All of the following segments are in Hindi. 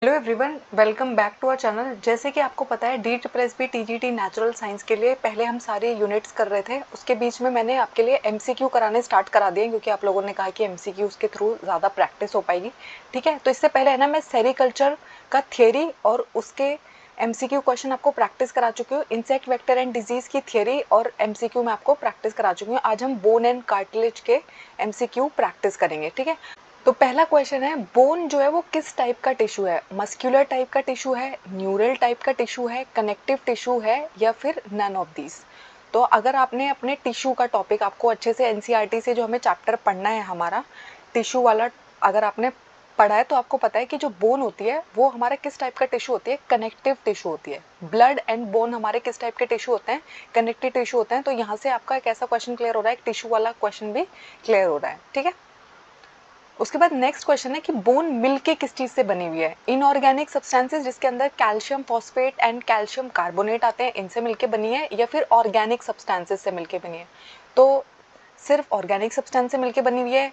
Hello everyone, welcome back to our channel. जैसे कि आपको पता है DSSB TGT नेचुरल साइंस के लिए पहले हम सारे यूनिट्स कर रहे थे। उसके बीच में मैंने आपके लिए MCQ कराने स्टार्ट करा दिए क्योंकि आप लोगों ने कहा कि MCQs के थ्रू ज़्यादा प्रैक्टिस हो पाएगी। ठीक है, तो इससे पहले है ना मैं सेरिकल्चर का थियोरी और उसके MCQ क्वेश्चन आपको प्रैक्टिस करा चुकी हूँ। इंसेक्ट वेक्टर एंड डिजीज़ की थियोरी और MCQ में आपको प्रैक्टिस करा चुकी हूँ। आज हम बोन एंड कार्टिलेज के MCQ प्रैक्टिस करेंगे। ठीक है, तो पहला क्वेश्चन है, बोन जो है वो किस टाइप का टिश्यू है? मस्कुलर टाइप का टिश्यू है, न्यूरल टाइप का टिश्यू है, कनेक्टिव टिश्यू है या फिर नन ऑफ दीज? तो अगर आपने अपने टिश्यू का टॉपिक आपको अच्छे से NCERT से जो हमें चैप्टर पढ़ना है हमारा टिश्यू वाला, अगर आपने पढ़ा है तो आपको पता है कि जो बोन होती है वो हमारा किस टाइप का टिश्यू होती है? कनेक्टिव टिश्यू होती है। ब्लड एंड बोन हमारे किस टाइप के टिश्यू होते हैं? कनेक्टिव टिश्यू होते हैं। तो यहाँ से आपका एक ऐसा क्वेश्चन क्लियर हो रहा है, एक टिश्यू वाला क्वेश्चन भी क्लियर हो रहा है। ठीक है, उसके बाद नेक्स्ट क्वेश्चन है कि बोन मिलके किस चीज से बनी हुई है? इनऑर्गेनिक सब्सटेंसेस जिसके अंदर calcium phosphate and calcium carbonate आते हैं, इनसे मिलके बनी है या फिर ऑर्गेनिक सब्सटेंसेस से मिलके बनी है? तो सिर्फ ऑर्गेनिक सब्सटेंस से मिलके बनी हुई है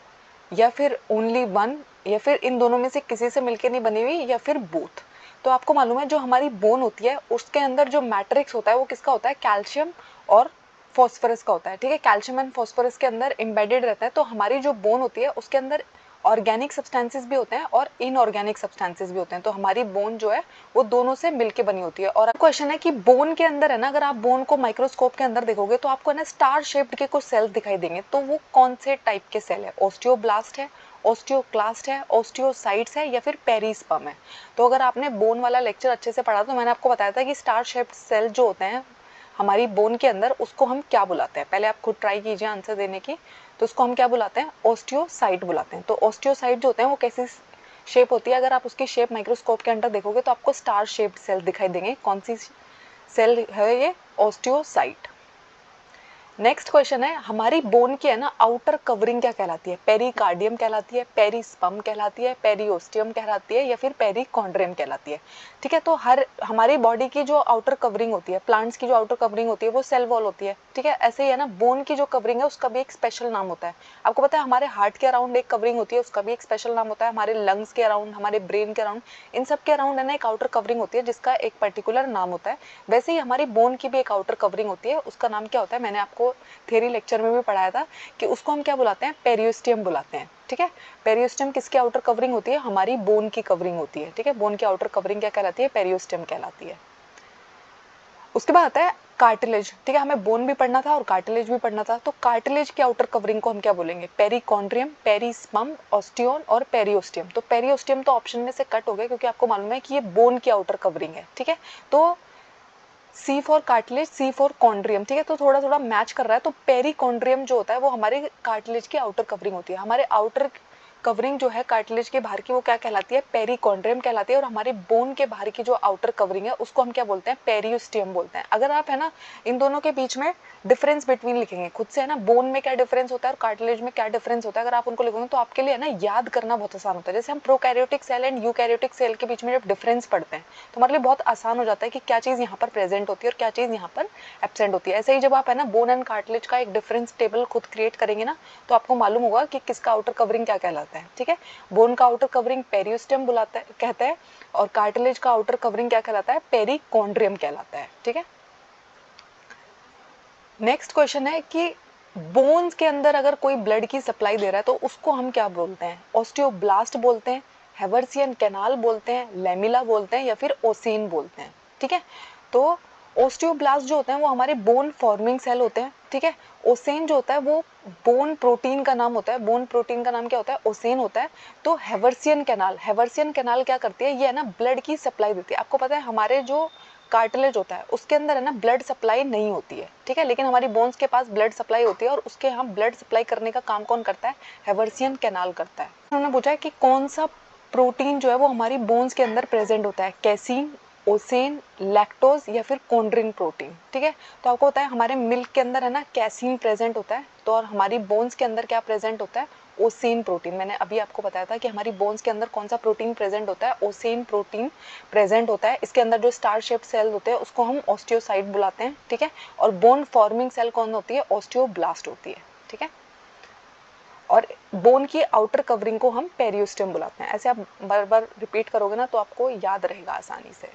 या फिर ओनली वन, या फिर इन दोनों में से किसी से मिलके नहीं बनी हुई, या फिर बोथ? तो आपको मालूम है जो हमारी बोन होती है उसके अंदर जो मैट्रिक्स होता है वो किसका होता है? कैल्शियम और फॉस्फोरस का होता है। ठीक है, कैल्शियम एंड फॉस्फोरस के अंदर एम्बेडेड रहता है। तो हमारी जो बोन होती है उसके अंदर ऑर्गेनिक सब्सटेंसेस भी होते हैं और इनऑर्गेनिक सब्सटेंसेस भी होते हैं। तो हमारी बोन जो है वो दोनों से मिलके बनी होती है। और क्वेश्चन है कि बोन के अंदर है ना, अगर आप बोन को माइक्रोस्कोप के अंदर देखोगे तो आपको है ना स्टार शेप्ड के कुछ सेल्स दिखाई देंगे। तो वो कौन से टाइप के सेल है? ऑस्टियोब्लास्ट है, ऑस्टियोक्लास्ट है, ऑस्टियोसाइट्स है या फिर पेरिस्पर्म है? तो अगर आपने बोन वाला लेक्चर अच्छे से पढ़ा तो मैंने आपको बताया था कि स्टार शेप्ड सेल जो होते हैं हमारी बोन के अंदर उसको हम क्या बुलाते हैं? पहले आप खुद ट्राई कीजिए आंसर देने की। तो उसको हम क्या बुलाते हैं? ऑस्टियोसाइट बुलाते हैं। तो ऑस्टियोसाइट जो होते हैं वो कैसी शेप होती है? अगर आप उसकी शेप माइक्रोस्कोप के अंदर देखोगे तो आपको स्टार शेप्ड सेल दिखाई देंगे। कौन सी सेल है ये? ऑस्टियोसाइट। नेक्स्ट क्वेश्चन है, हमारी बोन की है ना आउटर कवरिंग क्या कहलाती है? पेरिकार्डियम कहलाती है, पेरिस्पर्म कहलाती है, पेरिओस्टियम कहलाती है या फिर पेरिकॉन्ड्रियम कहलाती है? ठीक है, तो हर हमारी बॉडी की जो आउटर कवरिंग होती है, प्लांट्स की जो आउटर कवरिंग होती है वो सेल वॉल होती है। ठीक है, ऐसे ही है ना बोन की जो कवरिंग है उसका भी एक स्पेशल नाम होता है। आपको पता है हमारे हार्ट के अराउंड एक कवरिंग होती है, उसका भी एक स्पेशल नाम होता है। हमारे लंग्स के अराउंड, हमारे ब्रेन के अराउंड, इन सब के अराउंड है ना एक आउटर कवरिंग होती है जिसका एक पर्टिकुलर नाम होता है। वैसे ही हमारी बोन की भी एक आउटर कवरिंग होती है, उसका नाम क्या होता है? मैंने आपको थ्योरी लेक्चर में भी पढ़ाया था कि उसको हम क्या बुलाते हैं? पेरियोस्टियम बुलाते हैं। ठीक है, पेरियोस्टियम किसकी आउटर कवरिंग होती है? हमारी बोन की कवरिंग होती है। ठीक है, बोन की आउटर कवरिंग क्या कहलाती है? पेरियोस्टियम कहलाती है। उसके बाद आता है कार्टिलेज। ठीक है, हमें बोन भी पढ़ना था और कार्टिलेज भी पढ़ना था। तो कार्टिलेज की आउटर कवरिंग को हम क्या बोलेंगे? पेरिकॉन्ड्रियम, पेरिस्पर्म, ऑस्टियोन और पेरियोस्टियम। तो पेरियोस्टियम तो ऑप्शन में से कट हो गया क्योंकि आपको मालूम है कि ये बोन की आउटर कवरिंग है। ठीक है, तो सी फॉर कार्टिलेज, सी फॉर कॉन्ड्रियम। ठीक है, तो थोड़ा थोड़ा मैच कर रहा है। तो पेरिकॉन्ड्रियम जो होता है वो हमारे कार्टिलेज की आउटर कवरिंग होती है। हमारे आउटर कवरिंग जो है कार्टिलेज के बाहर की वो क्या कहलाती है? पेरिकॉन्ड्रियम कहलाती है। और हमारे बोन के बाहर की जो आउटर कवरिंग है उसको हम क्या बोलते हैं? पेरियोस्टियम बोलते हैं। अगर आप है ना इन दोनों के बीच में डिफरेंस बिटवीन लिखेंगे खुद से, है ना बोन में क्या डिफरेंस होता है और कार्टिलेज में क्या डिफरेंस होता है, अगर आप उनको लिखोगे तो आपके लिए है ना याद करना बहुत आसान होता है। जैसे हम prokaryotic cell and eukaryotic cell के बीच में जब डिफरेंस पढ़ते हैं तो हमारे लिए बहुत आसान हो जाता है कि क्या चीज़ यहाँ पर प्रेजेंट होती है और क्या चीज़ यहाँ पर एब्सेंट होती है। ऐसे ही जब आप है ना बोन एंड कार्टिलेज का एक डिफरेंस टेबल खुद क्रिएट करेंगे ना तो आपको मालूम होगा कि किसका आउटर कवरिंग क्या कहलाता है। ठीक है, बोन का आउटर कवरिंग पेरियोस्टियम बुलाता है कहता है और कार्टिलेज का आउटर कवरिंग क्या कहलाता है? पेरिकॉन्ड्रियम कहलाता है। ठीक है, नेक्स्ट क्वेश्चन है कि बोन्स के अंदर अगर कोई ब्लड की सप्लाई दे रहा है तो उसको हम क्या बोलते हैं? ऑस्टियोब्लास्ट बोलते हैं, हेवर्सियन कैनाल बोलते हैं, लेमिला बोलते हैं या फिर ओसीन बोलते हैं? ठीक है, तो ऑस्टियोब्लास्ट जो होते हैं वो हमारे बोन फॉर्मिंग सेल होते हैं। ठीक है, ओसेन जो होता है वो बोन प्रोटीन का नाम होता है। बोन प्रोटीन का नाम क्या होता है? ओसेन होता है। तो हेवर्सियन कैनाल, हेवर्सियन कैनाल क्या करती है? ये है ना ब्लड की सप्लाई देती है। आपको पता है हमारे जो कार्टिलेज होता है उसके अंदर है ना ब्लड सप्लाई नहीं होती है। ठीक है, लेकिन हमारी बोन्स के पास ब्लड सप्लाई होती है और उसके यहाँ ब्लड सप्लाई करने का काम कौन करता है? हेवर्सियन कैनाल करता है। उन्होंने पूछा है कि कौन सा प्रोटीन जो है वो हमारी बोन्स के अंदर प्रेजेंट होता है? कैसीन, ओसेन, लैक्टोज या फिर कोंड्रिन प्रोटीन? ठीक है, तो आपको होता है हमारे मिल्क के अंदर है ना कैसीन प्रेजेंट होता है। तो और हमारी बोन्स के अंदर क्या प्रेजेंट होता है? Ocean protein. मैंने अभी आपको बताया था कि हमारी बोन्स के अंदर कौन सा प्रोटीन प्रेजेंट होता है? ओसेन प्रोटीन प्रेजेंट होता है। इसके अंदर जो स्टार शेप्ड सेल होते हैं उसको हम ऑस्टियोसाइट बुलाते हैं। ठीक है, और बोन फॉर्मिंग सेल कौन होती है? ऑस्टियोब्लास्ट होती है। ठीक है, और बोन की आउटर कवरिंग को हम पेरियोस्टम बुलाते हैं। ऐसे आप बार बार रिपीट करोगे ना तो आपको याद रहेगा आसानी से।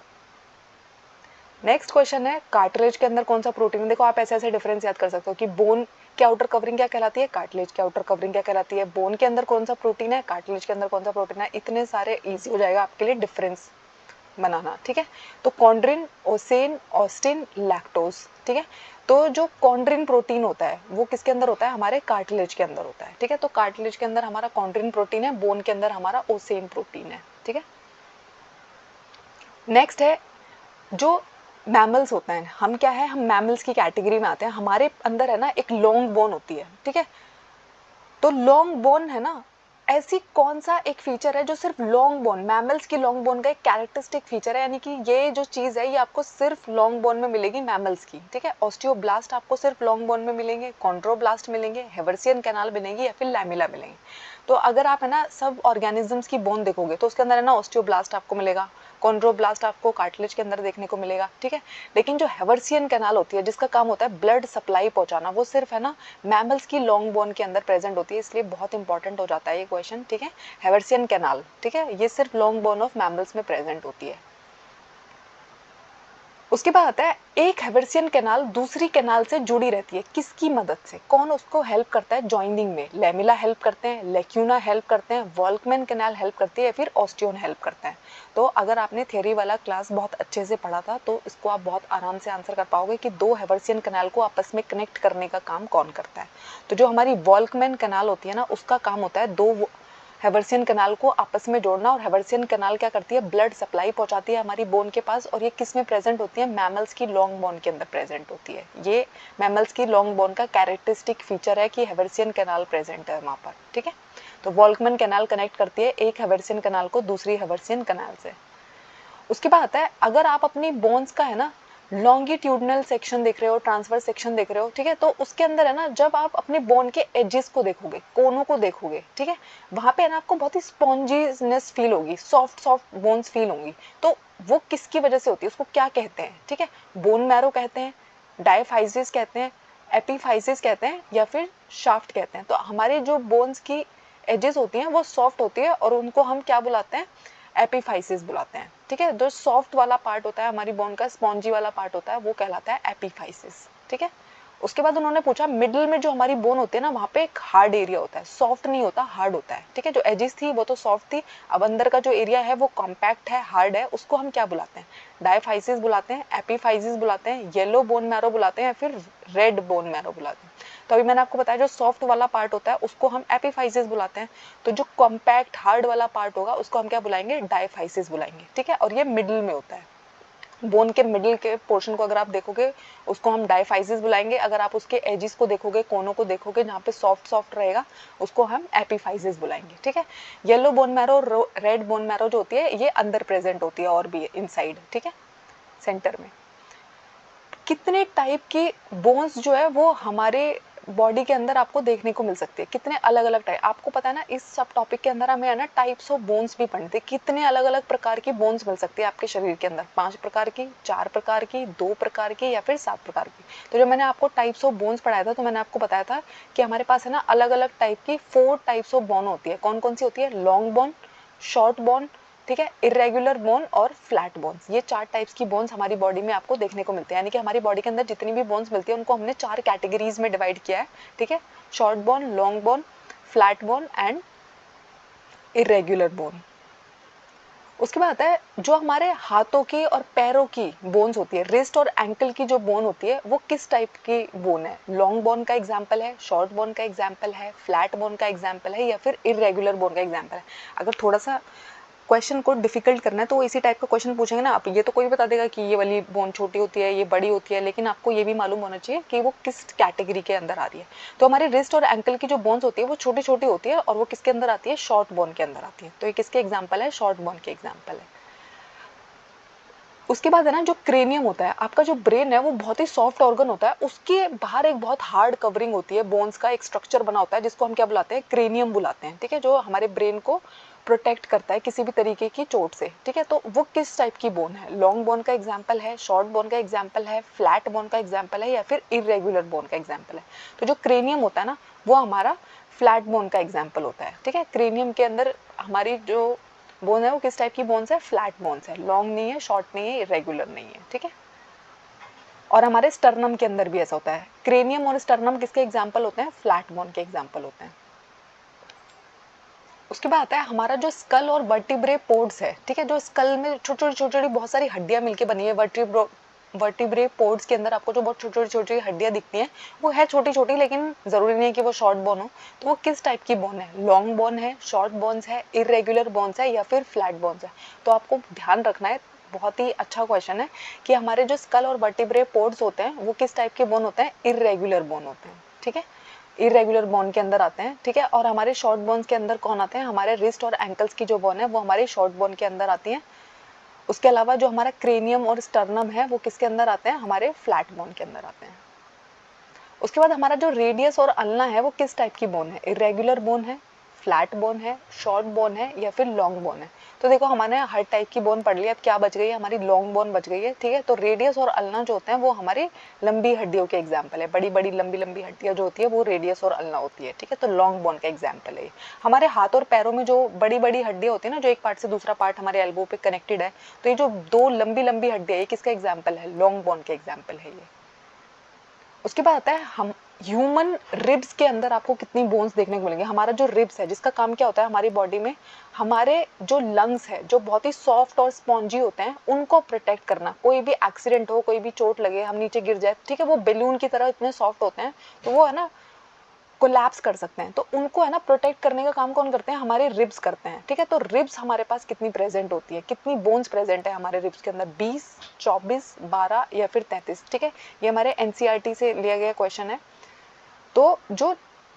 नेक्स्ट क्वेश्चन है कार्टिलेज के अंदर कौन सा प्रोटीन है। देखो आप ऐसे ऐसे डिफरेंस याद कर सकते हो कि बोन की आउटर कवरिंग क्या कहलाती है, कार्टिलेज की आउटर कवरिंग क्या कहलाती है, बोन के अंदर कौन सा प्रोटीन है, कार्टिलेज के अंदर कौन सा प्रोटीन है। इतने सारे इजी हो जाएगा आपके लिए डिफरेंस बनाना, ठीक है। तो कॉन्ड्रिन, ओसेन, ऑस्टिन, लैक्टोज, ठीक है। तो जो कॉन्ड्रिन प्रोटीन होता है वो किसके अंदर होता है, हमारे कार्टिलेज के अंदर होता है, ठीक है। तो कार्टिलेज के अंदर हमारा कॉन्ड्रिन प्रोटीन है, बोन के अंदर हमारा ओसेन प्रोटीन है, ठीक है। नेक्स्ट है जो मैमल्स होते हैं, हम क्या है, हम मैमल्स की कैटेगरी में आते हैं। हमारे अंदर है ना एक लॉन्ग बोन होती है, ठीक है। तो लॉन्ग बोन है ना, ऐसी कौन सा एक फीचर है जो सिर्फ लॉन्ग बोन, मैमल्स की लॉन्ग बोन का एक कैरेक्टरिस्टिक फीचर है, यानी कि ये जो चीज है ये आपको सिर्फ लॉन्ग बोन में मिलेगी मैमल्स की, ठीक है। ऑस्टियोब्लास्ट आपको सिर्फ लॉन्ग बोन में मिलेंगे, कॉन्ड्रोब्लास्ट मिलेंगे, हेवर्सियन कैनाल मिलेंगी या फिर लैमिला मिलेंगे। तो अगर आप है ना सब ऑर्गेनिजम्स की बोन देखोगे तो उसके अंदर है ना ऑस्टियोब्लास्ट आपको मिलेगा, कॉन्ड्रोब्लास्ट आपको कार्टिलेज के अंदर देखने को मिलेगा, ठीक है। लेकिन जो हेवर्सियन कैनाल होती है जिसका काम होता है ब्लड सप्लाई पहुंचाना, वो सिर्फ है ना मैमल्स की लॉन्ग बोन के अंदर प्रेजेंट होती है, इसलिए बहुत इंपॉर्टेंट हो जाता है ये क्वेश्चन, ठीक है। हेवर्सियन कैनाल, ठीक है, ये सिर्फ लॉन्ग बोन ऑफ मैमल्स में प्रेजेंट होती है। उसके बाद आता है एक हेवर्सियन कैनाल दूसरी कैनाल से जुड़ी रहती है, किसकी मदद से, कौन उसको हेल्प करता है जॉइनिंग में, लेमिला हेल्प करते हैं, लेक्यूना हेल्प करते हैं, वॉल्कमैन कैनाल हेल्प करती है या फिर ऑस्टियोन हेल्प करता है। तो अगर आपने थियरी वाला क्लास बहुत अच्छे से पढ़ा था तो इसको आप बहुत आराम से आंसर कर पाओगे कि दो हेवर्सियन कैनाल को आपस में कनेक्ट करने का काम कौन करता है। तो जो हमारी वॉल्कमैन कैनाल होती है ना उसका काम होता है दो हेवर्सियन कैनाल को आपस में जोड़ना, और हेवर्सियन कैनाल क्या करती है, ब्लड सप्लाई पहुंचाती है हमारी बोन के पास, और ये किस में प्रेजेंट होती है, मैमल्स की लॉन्ग बोन के अंदर प्रेजेंट होती है। ये मैमल्स की लॉन्ग बोन का कैरेक्टरिस्टिक फीचर है कि हेवर्सियन कैनाल प्रेजेंट है वहाँ पर, ठीक है। तो वॉल्कमैन कैनाल कनेक्ट करती है एक हेवर्सियन कैनाल को दूसरी हेवर्सियन कैनाल से। उसके बाद आता है अगर आप अपनी बोन्स का है ना लॉन्गिट्यूडनल सेक्शन देख रहे हो, ट्रांसवर्स सेक्शन देख रहे हो, ठीक है, तो उसके अंदर है ना जब आप अपने बोन के एजेस को देखोगे, कोनों को देखोगे, ठीक है, वहां पे है ना आपको बहुत ही स्पॉन्जीनेस फील होगी, सॉफ्ट सॉफ्ट बोन्स फील होंगी। तो वो किसकी वजह से होती है, उसको क्या कहते हैं, ठीक है, बोन मैरो कहते हैं, डायफाइसिस कहते हैं, एपीफाइसिस कहते हैं या फिर शाफ्ट कहते हैं। तो हमारे जो बोन्स की एजेस होती हैं वो सॉफ्ट होती है और उनको हम क्या बुलाते हैं, एपीफाइसिस बुलाते हैं, ठीक है। जो सॉफ्ट वाला पार्ट होता है हमारी बोन का, स्पॉन्जी वाला पार्ट होता है, वो कहलाता है एपीफाइसिस, ठीक है। उसके बाद उन्होंने पूछा मिडिल में जो हमारी बोन होती है ना वहां पे एक हार्ड एरिया होता है, सॉफ्ट नहीं होता, हार्ड होता है, ठीक है। जो एजेस थी वो तो सॉफ्ट थी, अब अंदर का जो एरिया है वो कॉम्पैक्ट है, हार्ड है, उसको हम क्या बुलाते हैं, डायफाइसिस बुलाते हैं, एपीफाइसिस बुलाते हैं, येलो बोन मैरो बुलाते हैं या फिर रेड बोन मैरो बुलाते हैं। तो अभी मैंने आपको बताया जो सॉफ्ट वाला पार्ट होता है उसको हम एपीफाइसिस बुलाते हैं, तो जो कॉम्पैक्ट हार्ड वाला पार्ट होगा उसको हम क्या बुलाएंगे, डायफाइसिस बुलाएंगे, ठीक है। और ये मिडिल में होता है, बोन के मिडिल के पोर्शन को अगर आप देखोगे उसको हम डायफाइसिस बुलाएंगे, अगर आप उसके एजिस को देखोगे, कोनों को देखोगे जहाँ पे सॉफ्ट सॉफ्ट रहेगा उसको हम एपीफाइसिस बुलाएंगे, ठीक है। Yellow bone marrow, red bone marrow जो होती है ये अंदर प्रेजेंट होती है और भी इनसाइड, ठीक है, सेंटर में। कितने टाइप की बोन्स जो है वो हमारे बॉडी के अंदर आपको देखने को मिल सकती है, कितने अलग अलग टाइप, आपको पता है ना इस सब टॉपिक के अंदर हमें है ना टाइप्स ऑफ बोन्स भी पढ़ते हैं, कितने अलग अलग प्रकार की बोन्स मिल सकती है आपके शरीर के अंदर, 5 प्रकार की, 4 प्रकार की, 2 प्रकार की या फिर 7 प्रकार की। तो जब मैंने आपको टाइप्स ऑफ बोन्स पढ़ाया था तो मैंने आपको बताया था कि हमारे पास है ना अलग अलग टाइप की 4 टाइप्स ऑफ बोन होती है। कौन कौन सी होती है, लॉन्ग बोन, शॉर्ट बोन, ठीक है, इरेगुलर बोन और फ्लैट बोन्स। ये 4 टाइप्स की बोन्स हमारी बॉडी में आपको देखने को मिलते हैं, यानी कि हमारी बॉडी के अंदर जितनी भी बोन्स मिलती है उनको हमने 4 कैटेगरीज में डिवाइड किया है, ठीक है, short bone, long bone, flat bone and irregular bone. उसके बाद आता है जो हमारे हाथों की और पैरों की बोन्स होती है, रिस्ट और एंकल की जो बोन होती है वो किस टाइप की बोन है, लॉन्ग बोन का एग्जाम्पल है, शॉर्ट बोन का एग्जाम्पल है, फ्लैट बोन का एग्जाम्पल है या फिर इरेगुलर बोन का एग्जाम्पल है। अगर थोड़ा सा क्वेश्चन को डिफिकल्ट करना है तो इसी टाइप का क्वेश्चन पूछेंगे ना, आप ये तो कोई बता देगा कि ये वाली बोन छोटी होती है, ये बड़ी होती है, लेकिन आपको ये भी मालूम होना चाहिए कि वो किस कैटेगरी के अंदर आ रही है। तो हमारी रिस्ट और एंकल की जो बोन्स होती है वो छोटी छोटी होती है और वो किसके अंदर आती है, शॉर्ट बोन के अंदर आती है। तो ये किसके एग्जाम्पल है, शॉर्ट बोन के एग्जाम्पल है। उसके बाद है ना जो क्रेनियम होता है, आपका जो ब्रेन है वो बहुत ही सॉफ्ट ऑर्गन होता है, उसके बाहर एक बहुत हार्ड कवरिंग होती है, बोन्स का एक स्ट्रक्चर बना होता है जिसको हम क्या बुलाते हैं, क्रेनियम बुलाते हैं, ठीक है, जो हमारे ब्रेन को प्रोटेक्ट करता है किसी भी तरीके की चोट से, ठीक है। तो वो किस टाइप की बोन है, लॉन्ग बोन का एग्जाम्पल है, शॉर्ट बोन का एग्जाम्पल है, फ्लैट बोन का एग्जाम्पल है या फिर इरेगुलर बोन का एग्जाम्पल है। तो जो क्रेनियम होता है ना वो हमारा फ्लैट बोन का एग्जाम्पल होता है, ठीक है। क्रेनियम के अंदर हमारी जो बोन है वो किस टाइप की बोन्स है, फ्लैट बोन्स है, लॉन्ग नहीं है, शॉर्ट नहीं है, इरेगुलर नहीं है, ठीक है। और हमारे स्टर्नम के अंदर भी ऐसा होता है। क्रेनियम और स्टर्नम किसके एग्जाम्पल होते हैं, फ्लैट बोन के एग्जाम्पल होते हैं। उसके बाद आता है हमारा जो स्कल और वर्टिब्रे पोड्स है, ठीक है। जो स्कल में छोटी छोटी बहुत सारी हड्डियां मिलके बनी है, वर्टिब्रे पोड्स के अंदर आपको जो बहुत छोटी छोटी हड्डियां दिखती हैं वो है छोटी छोटी, लेकिन जरूरी नहीं है कि वो शॉर्ट बोन हो। तो वो किस टाइप की बोन है, लॉन्ग बोन है, शॉर्ट बोन्स है, इरेगुलर बोन्स है या फिर फ्लैट बोन्स है। तो आपको ध्यान रखना है, बहुत ही अच्छा क्वेश्चन है कि हमारे जो स्कल और वर्टिब्रे पोड्स होते हैं वो किस टाइप के बोन होते हैं, इरेगुलर बोन होते हैं, ठीक है। इरेगुलर बोन के अंदर आते हैं, ठीक है। और हमारे शॉर्ट बोन्स के अंदर कौन आते हैं, हमारे रिस्ट और एंकल्स की जो बोन है वो हमारे शॉर्ट बोन के अंदर आती है। उसके अलावा जो हमारा क्रेनियम और स्टर्नम है वो किसके अंदर आते हैं, हमारे फ्लैट बोन के अंदर आते हैं। उसके बाद हमारा जो रेडियस और अल्ना है वो किस टाइप की बोन है, इरेगुलर बोन है, फ्लैट बोन है, शॉर्ट बोन है या फिर लॉन्ग बोन है। तो देखो हमने हर टाइप की बोन पढ़ ली, अब क्या बच गई है, हमारी लॉन्ग बोन बच गई है, ठीक है। तो रेडियस और अल्ना जो होते हैं वो हमारी लंबी हड्डियों के एग्जाम्पल है, बड़ी बड़ी लंबी लंबी हड्डियां जो होती है वो रेडियस और अल्ना होती है, ठीक है। तो लॉन्ग बोन का एग्जाम्पल है। हमारे हाथ और पैरों में जो बड़ी बड़ी हड्डियां होती है ना, जो एक पार्ट से दूसरा पार्ट हमारे एल्बो पे कनेक्टेड है, तो ये जो दो लंबी लंबी हड्डियां, ये किसका एग्जाम्पल है, लॉन्ग बोन के एग्जाम्पल है ये। उसके बाद आता है हम ह्यूमन रिब्स के अंदर आपको कितनी बोन्स देखने को मिलेंगे। हमारा जो रिब्स है, जिसका काम क्या होता है हमारी बॉडी में, हमारे जो लंग्स है जो बहुत ही सॉफ्ट और स्पॉन्जी होते हैं उनको प्रोटेक्ट करना। कोई भी एक्सीडेंट हो, कोई भी चोट लगे, हम नीचे गिर जाए, ठीक है, वो बेलून की तरह इतने सॉफ्ट होते हैं, तो वो है ना कोलैप्स कर सकते हैं। तो उनको है ना प्रोटेक्ट करने का काम कौन करते हैं, हमारे रिब्स करते हैं, ठीक है। तो रिब्स हमारे पास कितनी प्रेजेंट होती है, कितनी बोन्स प्रेजेंट है हमारे रिब्स के अंदर, 20, 24, 12 या फिर 33, ठीक है। ये हमारे एनसीईआरटी से लिया गया क्वेश्चन है। तो जो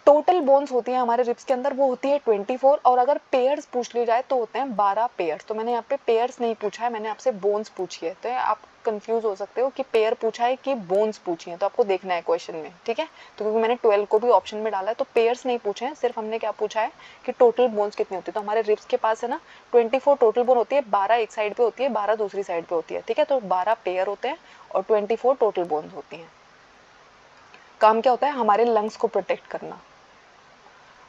टोटल बोन्स होती हैं हमारे रिब्स के अंदर वो होती है 24, और अगर पेयर्स पूछ ली जाए तो होते हैं 12 पेयर्स। तो मैंने यहाँ पे पेयर्स नहीं पूछा है, मैंने आपसे बोन्स पूछी है। तो आप कंफ्यूज हो सकते हो कि पेयर पूछा है कि बोन्स पूछी है, तो आपको देखना है क्वेश्चन में, ठीक है। तो क्योंकि मैंने 12 को भी ऑप्शन में डाला है, तो पेयर्स नहीं पूछे हैं, सिर्फ हमने क्या पूछा है कि टोटल बोन्स कितनी होती है। तो हमारे रिब्स के पास है ना 24 टोटल बोन होती है, 12 एक साइड पे होती है, 12 दूसरी साइड पे होती है, ठीक है। तो 12 पेयर होते हैं और 24 टोटल बोन्स होती हैं। काम क्या होता है, हमारे लंग्स को प्रोटेक्ट करना।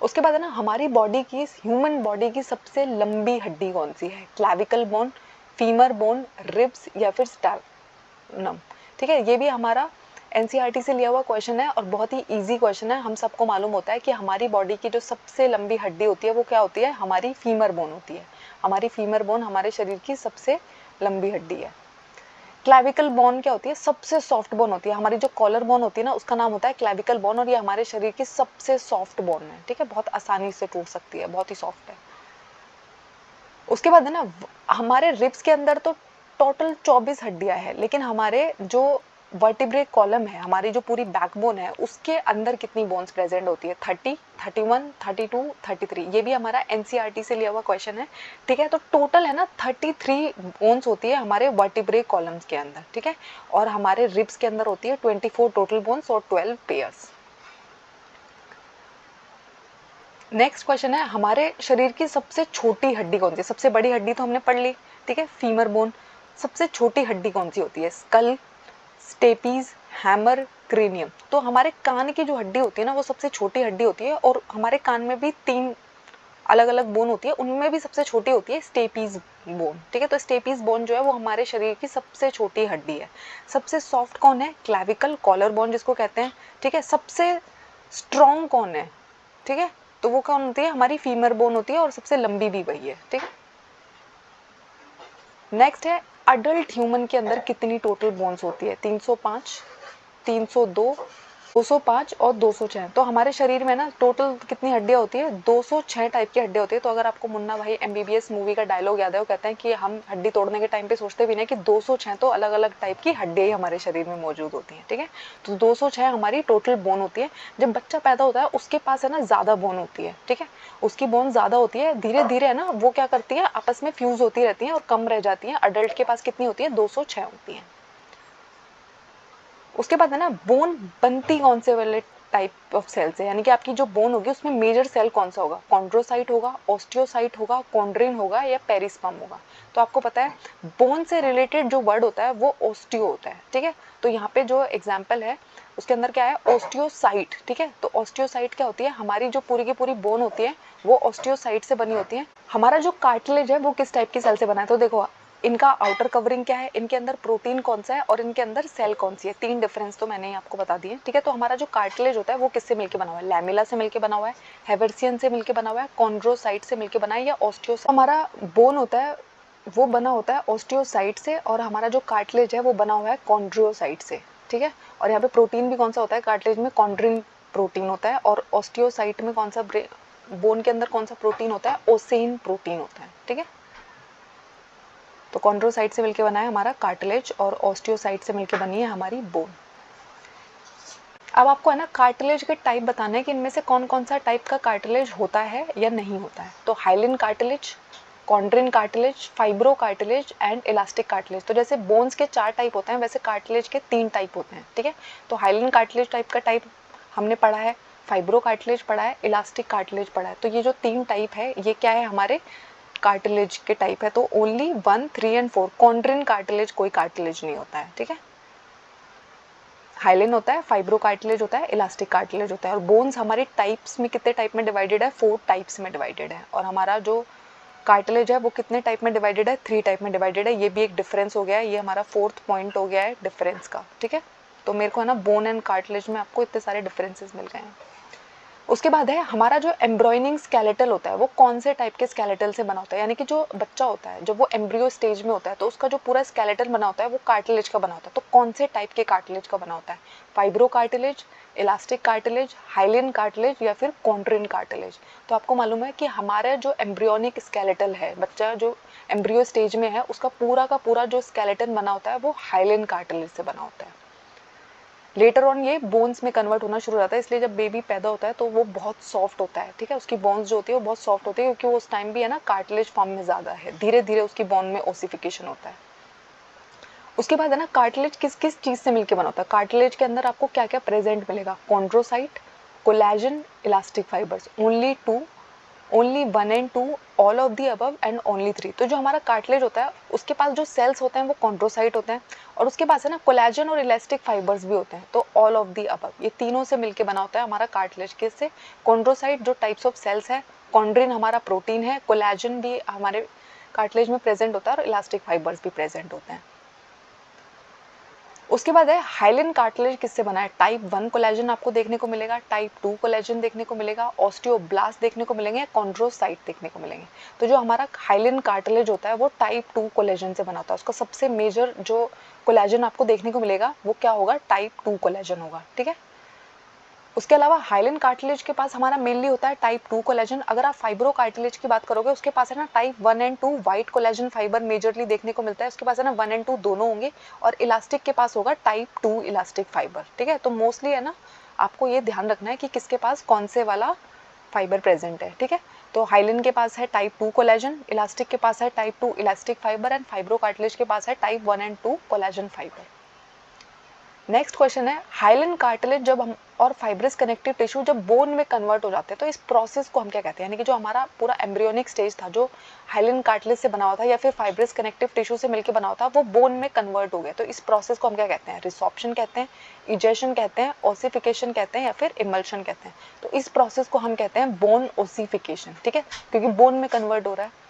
उसके बाद है ना हमारी बॉडी की, ह्यूमन बॉडी की सबसे लंबी हड्डी कौन सी है, clavicle bone, femur bone, ribs या फिर स्टर्नम, ठीक है। ये भी हमारा एनसीईआरटी से लिया हुआ क्वेश्चन है और बहुत ही इजी क्वेश्चन है। हम सबको मालूम होता है कि हमारी बॉडी की जो सबसे लंबी हड्डी होती है वो क्या होती है, हमारी फीमर बोन होती है। हमारी फीमर बोन हमारे शरीर की सबसे लंबी हड्डी है। क्लैविकल बोन क्या होती है, सबसे सॉफ्ट बोन होती है। हमारी जो कॉलर बोन होती है ना उसका नाम होता है क्लैविकल बोन, और ये हमारे शरीर की सबसे सॉफ्ट बोन है, ठीक है। बहुत आसानी से टूट सकती है, बहुत ही सॉफ्ट है। उसके बाद है ना हमारे रिब्स के अंदर तो टोटल 24 हड्डियां हैं, लेकिन हमारे जो वर्टिब्रे कॉलम है, हमारी जो पूरी बैकबोन है, उसके अंदर कितनी बोन्स प्रेजेंट होती है, 30, 31, 32, 33। ये भी हमारा एनसीईआरटी से लिया हुआ क्वेश्चन है, ठीक है। तो टोटल है ना 33 बोन्स होती है हमारे वर्टिब्रे कॉलम्स के अंदर, ठीक है। और हमारे रिब्स के अंदर होती है 24 टोटल बोन्स और 12 पेयर्स। नेक्स्ट क्वेश्चन है हमारे शरीर की सबसे छोटी हड्डी कौन सी है। सबसे बड़ी हड्डी तो हमने पढ़ ली, ठीक है, फीमर बोन। सबसे छोटी हड्डी कौन सी होती है, स्कल, स्टेपीज, हैमर, क्रेनियम। तो हमारे कान की जो हड्डी होती है ना वो सबसे छोटी हड्डी होती है, और हमारे कान में भी 3 अलग अलग बोन होती है, उनमें भी सबसे छोटी होती है स्टेपीज बोन, ठीक है। तो स्टेपीज बोन जो है वो हमारे शरीर की सबसे छोटी हड्डी है। सबसे सॉफ्ट कौन है, क्लैविकल, कॉलर बोन जिसको कहते हैं, ठीक है। सबसे स्ट्रॉन्ग कौन है, ठीक है, तो वो कौन होती है, हमारी फीमर बोन होती है, और सबसे लंबी भी वही है, ठीक है। नेक्स्ट है अडल्ट ह्यूमन के अंदर कितनी टोटल बोन्स होती है, 305, 302, 205 और 206। तो हमारे शरीर में ना टोटल कितनी हड्डियां होती है, 206 टाइप की हड्डियां होती है। तो अगर आपको मुन्ना भाई एमबीबीएस मूवी का डायलॉग याद है, वो कहते हैं कि हम हड्डी तोड़ने के टाइम पे सोचते भी नहीं कि 206 तो अलग अलग टाइप की हड्डियां ही हमारे शरीर में मौजूद होती हैं, ठीक है। तो 206 हमारी टोटल बोन होती है। जब बच्चा पैदा होता है उसके पास है ना ज्यादा बोन होती है, ठीक है, उसकी बोन ज्यादा होती है। धीरे धीरे है ना वो क्या करती है, आपस में फ्यूज होती रहती है और कम रह जाती है। अडल्ट के पास कितनी होती है, 206 होती है। उसके बाद है ना बोन बनती कौन से वाले टाइप ऑफ सेल से, यानी कि आपकी जो बोन होगी उसमें मेजर सेल कौन सा होगा, कॉन्ड्रोसाइट होगा, ऑस्टियोसाइट होगा, कॉन्ड्रिन होगा या पेरिस्पर्म होगा। तो आपको पता है बोन से रिलेटेड जो वर्ड होता है वो ऑस्टियो होता है, ठीक है। तो यहाँ पे जो एग्जाम्पल है उसके अंदर क्या है, ऑस्टियोसाइट। ठीक है, तो ऑस्टियोसाइट क्या होती है, हमारी जो पूरी की पूरी बोन होती है वो ऑस्टियोसाइट से बनी होती है। हमारा जो कार्टिलेज है वो किस टाइप की सेल से बना है, तो देखो इनका आउटर कवरिंग क्या है, इनके अंदर प्रोटीन कौन सा है और इनके अंदर सेल कौन सी है, तीन डिफरेंस तो मैंने आपको बता दिए। ठीक है, तो हमारा जो कार्टिलेज होता है वो किससे मिलकर बना हुआ है, लैमेला से मिलकर बना हुआ है, हैवर्सियन से मिलकर बना हुआ है, कॉन्ड्रोसाइट से मिलकर बना है या ऑस्टियोसाइट। हमारा बोन होता है वो बना होता है ऑस्टियोसाइट से और हमारा जो कार्टिलेज है वो बना हुआ है कॉन्ड्रोसाइट से। ठीक है, और यहाँ पे प्रोटीन भी कौन सा होता है, कार्टिलेज में कॉन्ड्रिन प्रोटीन होता है और ऑस्टियोसाइट में कौन सा, बोन के अंदर कौन सा प्रोटीन होता है, ओसेन प्रोटीन होता है। ठीक है, तो कॉन्ड्रोसाइट से मिलकर बना है हमारा कार्टिलेज और ऑस्टियोसाइट से मिलकर बनी है हमारी बोन। अब आपको है ना कार्टिलेज के टाइप बताना है कि इनमें से कौन कौन सा टाइप का कार्टिलेज होता है या नहीं होता है। तो hyaline cartilage, chondrin cartilage, fibro cartilage and elastic cartilage. तो जैसे बोन्स के 4 टाइप होते हैं वैसे कार्टिलेज के 3 टाइप होते हैं। ठीक है, तो हाइलिन कार्टिलेज टाइप का टाइप हमने पढ़ा है, फाइब्रो कार्टिलेज पढ़ा है, इलास्टिक कार्टिलेज पढ़ा है। तो ये जो 3 टाइप है ये क्या है, हमारे कार्टिलेज के टाइप है। तो ओनली 1, 3 एंड 4 कॉन्ड्रिन कार्टिलेज कोई कार्टिलेज नहीं होता है। ठीक है, हाइलिन होता है, फाइब्रो कार्टिलेज होता है, इलास्टिक कार्टिलेज होता है। और बोन्स हमारे टाइप्स में कितने टाइप में डिवाइडेड है, 4 टाइप्स में डिवाइडेड है। और हमारा जो कार्टिलेज है वो कितने टाइप में डिवाइडेड है, 3 टाइप में डिवाइडेड है। ये भी एक डिफरेंस हो गया है, ये हमारा 4th पॉइंट हो गया है डिफरेंस का। ठीक है, तो मेरे को है ना बोन एंड कार्टिलेज में आपको इतने सारे डिफरेंसेस मिल गए हैं। उसके बाद है हमारा जो एम्ब्रॉयनिंग स्केलेटल होता है वो कौन से टाइप के स्केलेटल से बना होता है, यानी कि जो बच्चा होता है जब वो एम्ब्रियो स्टेज में होता है तो उसका जो पूरा स्केलेटल बना होता है वो कार्टिलेज का बना होता है। तो कौन से टाइप के कार्टिलेज का बना होता है, fibro cartilage, elastic cartilage, hyaline cartilage या फिर कॉन्ड्रिन कार्टिलेज। तो आपको मालूम है कि हमारा जो एम्ब्रियोनिक स्केलेटल है, बच्चा जो एम्ब्रियो स्टेज में है उसका पूरा जो स्केलेटन बना होता है वो हाइलिन कार्टिलेज से बना होता है। लेटर ऑन ये बोन्स में कन्वर्ट होना शुरू हो जाता है, इसलिए जब बेबी पैदा होता है तो वो बहुत सॉफ्ट होता है। ठीक है, उसकी बोन्स जो होती है वो बहुत सॉफ्ट होती है क्योंकि वो उस टाइम भी है ना कार्टिलेज फॉर्म में ज़्यादा है, धीरे धीरे उसकी बोन में ओसिफिकेशन होता है। उसके बाद है ना कार्टिलेज किस किस चीज़ से मिलकर बना होता है, कार्टिलेज के अंदर आपको क्या क्या प्रेजेंट मिलेगा, chondrocyte, collagen, elastic fibres, only 2, only 1 and 2, all of the above and only 3। तो जो हमारा कार्टिलेज होता है उसके पास जो सेल्स होते हैं वो कॉन्ड्रोसाइट होते हैं और उसके पास है ना कोलेजन और इलास्टिक फाइबर्स भी होते हैं। तो ऑल ऑफ दी अबव ये तीनों से मिलके बना होता है हमारा कार्टिलेज। किससे, कॉन्ड्रोसाइट जो टाइप्स ऑफ सेल्स है, कॉन्ड्रिन हमारा प्रोटीन है, कोलेजन भी हमारे कार्टिलेज में प्रेजेंट होता है और इलास्टिक फाइबर्स भी प्रेजेंट होते हैं। उसके बाद है हाइलिन कार्टिलेज किससे बना है, टाइप 1 कोलेजन आपको देखने को मिलेगा, टाइप 2 कोलेजन देखने को मिलेगा, ऑस्टियोब्लास्ट देखने को मिलेंगे, कॉन्ड्रोसाइट देखने को मिलेंगे। तो जो हमारा हाइलिन कार्टिलेज होता है वो टाइप 2 कोलेजन से बना होता है, उसका सबसे मेजर जो कोलेजन आपको देखने को मिलेगा वो क्या होगा, टाइप 2 कोलेजन होगा। ठीक है, उसके अलावा हाइलिन कार्टिलेज के पास हमारा मेनली होता है टाइप 2 कोलेजन। अगर आप फाइब्रो कार्टिलेज की बात करोगे उसके पास है ना type 1 and 2 white collagen fibre majorly देखने को मिलता है, उसके पास है ना 1 एंड 2 दोनों होंगे। और इलास्टिक के पास होगा टाइप 2 इलास्टिक फाइबर। ठीक है, तो मोस्टली है ना आपको ये ध्यान रखना है कि किसके पास कौन से वाला फाइबर प्रेजेंट है। ठीक है, तो हाइलिन के पास है टाइप 2 कोलेजन, इलास्टिक के पास है type 2 elastic fibre and fibro cartilage के पास है type 1 and 2 collagen fibre. Next question है, हाइलिन कार्टिलेज जब हम और फाइब्रस कनेक्टिव टिश्यू जब बोन में कन्वर्ट हो जाते हैं तो इस प्रोसेस को हम क्या कहते हैं, यानी कि जो हमारा पूरा एम्ब्रियोनिक स्टेज था जो हाइलिन कार्टिलेज से बना हुआ था या फिर फाइब्रस कनेक्टिव टिश्यू से मिलकर बना हुआ था वो बोन में कन्वर्ट हो गया, तो इस प्रोसेस को हम क्या कहते हैं, रिसॉर्प्शन कहते हैं, इजेशन कहते हैं, ओसिफिकेशन कहते हैं या फिर इमल्शन कहते हैं। तो इस प्रोसेस को हम कहते हैं बोन ओसिफिकेशन। ठीक है, क्योंकि बोन में कन्वर्ट हो रहा है।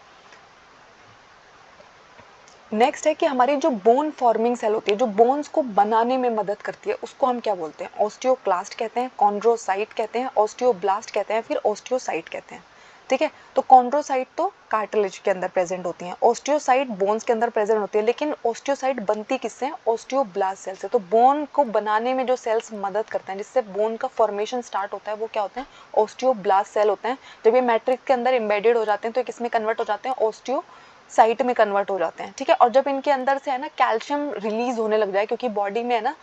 नेक्स्ट है कि हमारी जो बोन फॉर्मिंग सेल होती है जो बोन्स को बनाने में मदद करती है उसको हम क्या बोलते हैं, ऑस्टियोक्लास्ट कहते हैं, कॉन्ड्रोसाइट कहते हैं, ऑस्टियोब्लास्ट कहते हैं, फिर ऑस्टियोसाइट कहते हैं। ठीक है, तो कॉन्ड्रोसाइट तो कार्टिलेज के अंदर प्रेजेंट होती हैं, ऑस्टियोसाइट बोन्स के अंदर प्रेजेंट होती है, लेकिन ऑस्टियोसाइट बनती किससे, ऑस्टियोब्लास्ट सेल से। तो बोन को बनाने में जो सेल्स मदद करते हैं जिससे बोन का फॉर्मेशन स्टार्ट होता है वो क्या होते हैं, ऑस्टियोब्लास्ट सेल होते हैं। जब ये मैट्रिक्स के अंदर एम्बेडेड हो जाते हैं तो ये किसमें कन्वर्ट हो जाते हैं, ऑस्टियोसाइट में कन्वर्ट हो जाते हैं। ठीक है, और जब इनके अंदर से है ना कैल्शियम रिलीज होने लग जाए, क्योंकि बॉडी में है ना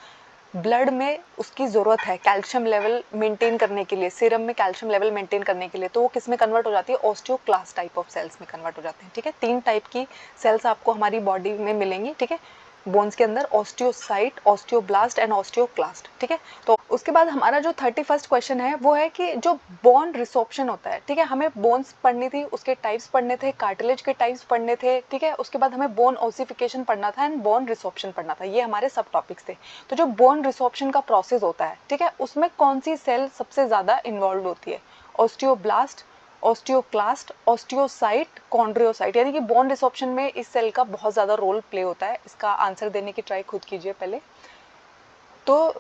ब्लड में उसकी ज़रूरत है कैल्शियम लेवल मेंटेन करने के लिए, सीरम में कैल्शियम लेवल मेंटेन करने के लिए, तो वो किस में कन्वर्ट हो जाती है, ऑस्टियोक्लास्ट टाइप ऑफ सेल्स में कन्वर्ट हो जाते हैं। ठीक है, 3 टाइप की सेल्स आपको हमारी बॉडी में मिलेंगी। ठीक है, बोन्स के अंदर ऑस्टियोसाइट, ऑस्टियोब्लास्ट एंड ऑस्टियोक्लास्ट, ठीक है। तो उसके बाद हमारा जो 31st क्वेश्चन है वो है कि जो बोन रिसॉर्प्शन होता है, ठीक है, हमें बोन्स पढ़नी थी, उसके टाइप्स पढ़ने थे, कार्टिलेज के टाइप्स पढ़ने थे, ठीक है। उसके बाद हमें बोन ओसिफिकेशन पढ़ना था एंड बोन रिसॉर्प्शन पढ़ना था, ये हमारे सब टॉपिक्स थे। तो जो बोन रिसॉर्प्शन का प्रोसेस होता है, ठीक है, उसमें कौन सी सेल सबसे ज़्यादा इन्वॉल्व होती है? ऑस्टियोब्लास्ट, ऑस्टियोक्लास्ट, ऑस्टियोसाइट, कॉन्ड्रियोसाइट, यानी कि बोन रिसॉर्प्शन में इस सेल का बहुत ज़्यादा रोल प्ले होता है। इसका आंसर देने की ट्राई खुद कीजिए पहले। तो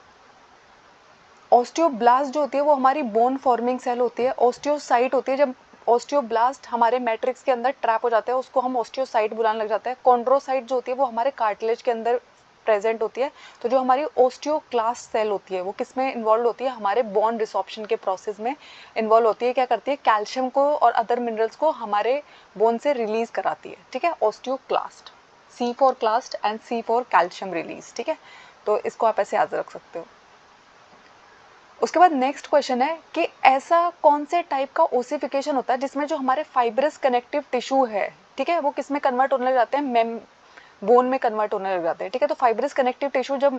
ऑस्टियोब्लास्ट जो होती है वो हमारी बोन फॉर्मिंग सेल होती है। ऑस्टियोसाइट होती है जब ऑस्टियोब्लास्ट हमारे मैट्रिक्स के अंदर ट्रैप हो जाते हैं, उसको हम ऑस्टियोसाइट बुलाने लग जाते हैं। कॉन्ड्रोसाइट जो होती है वो हमारे कार्टिलेज के अंदर प्रेजेंट होती है। तो जो हमारी ऑस्टियोक्लास्ट सेल होती है वो किस में इन्वॉल्व होती है? हमारे बोन रिसॉर्प्शन के प्रोसेस में इन्वॉल्व होती है। क्या करती है? कैल्शियम को और अदर मिनरल्स को हमारे बोन से रिलीज कराती है, ठीक है। Osteoclast, C for clast and C for calcium release, ठीक है। तो इसको आप ऐसे याद रख सकते हो। उसके बाद नेक्स्ट क्वेश्चन है कि ऐसा कौन से टाइप का ओसिफिकेशन होता है जिसमें जो हमारे फाइब्रस कनेक्टिव टिश्यू है, ठीक है, वो किस में कन्वर्ट होने लग जाते हैं? बोन में कन्वर्ट होने लग जाते हैं, ठीक है। तो फाइब्रस कनेक्टिव टिश्यू जब